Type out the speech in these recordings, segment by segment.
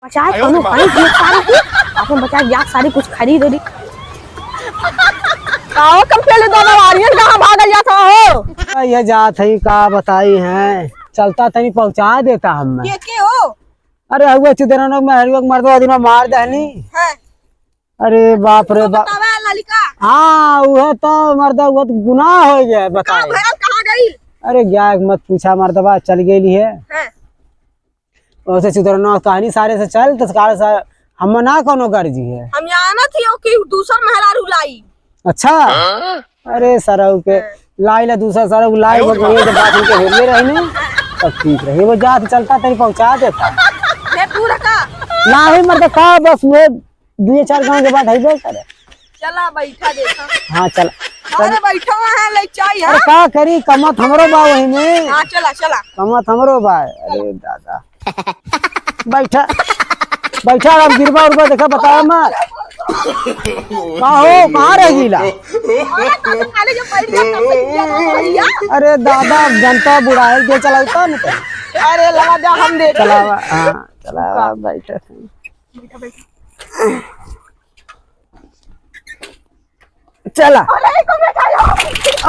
बचाए कोनो पानी पिए सारी अपन बचाए या सारी कुछ खरीद ली आओ कम पहले दोनों वारियन कहां भागल जाता हो ये जात है का बताई है चलता तनी पहुंचा देता हम के हो अरे हुआ चिदरन में हरिवक मर्दवा दिन मार दहनी है अरे बाप रे बाप बतावा ललिका हां वो तो मर्दा वो तो गुनाह हो गया बताए कहां गई अरे क्या मत पूछा मर्दवा चल गेली है ओसे चिदरन कहानी सारे से चल तत्काल से हम ना कोनो गर्जी है हम यहाँ ना थी कि दूसरा महला रुलाई अच्छा अरे सरऊ के लाइला दूसरा सरऊ लाई वो गई जब बात उनके होले रहने तब ठीक रही वो जात चलता तरी पहुंचा देता मैं पूरा का ना ही मर्द का बस वो 2-4 गांव के बाद है करे चला बैठा देखा हां चल अरे बैठा है ले चाय अरे का करी कमत हमरो बा वही में हां चला चला कमत हमरो बा अरे दादा बैठा बैठा अब गिरबा उरबा देखा बताओ मत का हो कहां रह गईला अरे दादा जनता बुढ़ाई के चलाता न अरे लगा जा हम दे चलावा हां चला बैठा चला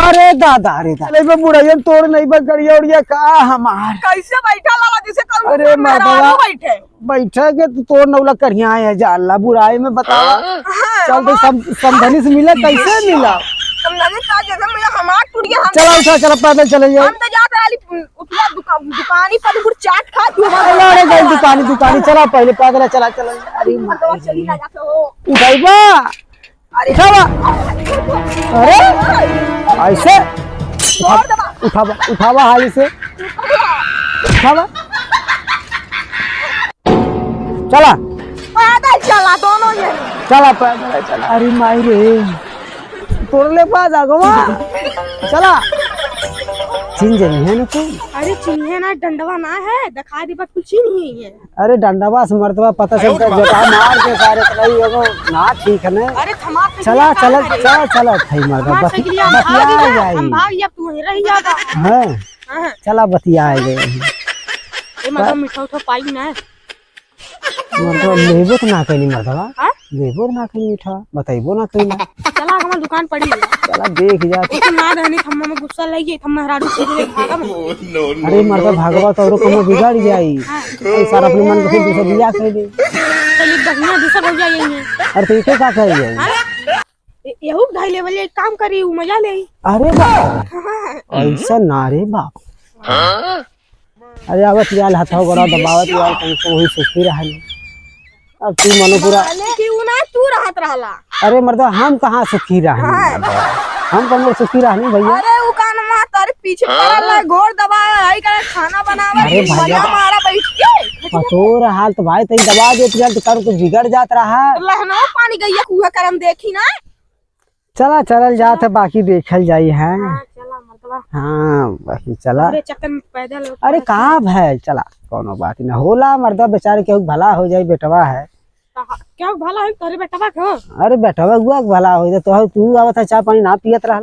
अरे दादा रे दादा बुढ़ाई तोड़ नहीं बा गड़िया उड़िया का हमार कैसे बैठा लाला जैसे कल अरे माधवा बैठे बैठा के तोड़ नौला करिया है जाला बुढ़ाई में बतावा चल तो समझनी से मिला कैसे मिला समझने का जैसे मैं हमार टूट गया चला उठा चला पैदल चले जाओ हम तो जात वाली उठला दुकानी पर कुछ चाट खा तू अरे गई दुकानी चला पहले पैदल चला चला अरे मतलब चली ना जाते हो उठाइबा अरे उठावा अरे ऐसे उठावा उठावा हाली से उठावा चला पैदल चला दोनों ये चला पैदल चला अरे माई रे तोड़ले पास आगवा चला चिन जनी है ना कोई अरे चिन्हे ना डंडवा ना है दिखा दी पर कुछ नहीं है अरे डंडवा से मरतबा पता चलता जटा मार के सारे चलाई एगो ना ठीक है ना अरे थमा चला चला चला चला थई मरदा बतिया जाई हम भाग या तू रह जाता हां चला बतिया गए ए मतलब मीठा उठा पाई ना मरदा लेबो तो ना कहीं मरदा लेबो ना कहीं मीठा बताइबो ना कहीं चला हमार दुकान पड़ी है चला देख जा तो ना रहनी थम्मा में गुस्सा लग गई थम्मा हराड़ू सीधे भागा अरे मरदा भागवत और को बिगड़ जाई सारा अपने मन के दूसरा बिया कर दे चली बढ़िया दूसरा हो जाएंगे अरे तो इसे का कर जाई यहू ढाई लेवल एक काम करी उ मजा ले अरे बाप ऐसा ना रे बाप अरे आवत याल हाथों बड़ा दबावत याल तुमको वही सुखी रहल अब तू मनो पूरा कि उ ना तू रहत रहला अरे मर्दा हम कहां सुखी रहनी हम कौन सुखी रहनी भैया अरे उ कान मा तारे पीछे पड़ल है घोड़ दबाया है करे खाना बनावे अरे भैया हमारा बैठ के पतोर हाल तो भाई तई दबा देत गल तो कर कुछ बिगड़ जात रहा लहनो पानी गैया कुआ करम देखी ना चला चलल जात है बाकी देखल जाई है चला मतलब हां बाकी चला अरे चक्कर में पैदल अरे कहां है चला कोनो बात ना होला मर्दा बेचारे के भला हो जाई बेटवा है क्या भला है तोरे बेटवा को अरे बेटवा हुआ भला हो जाए तो तू आवत है चाय पानी ना पियत रहा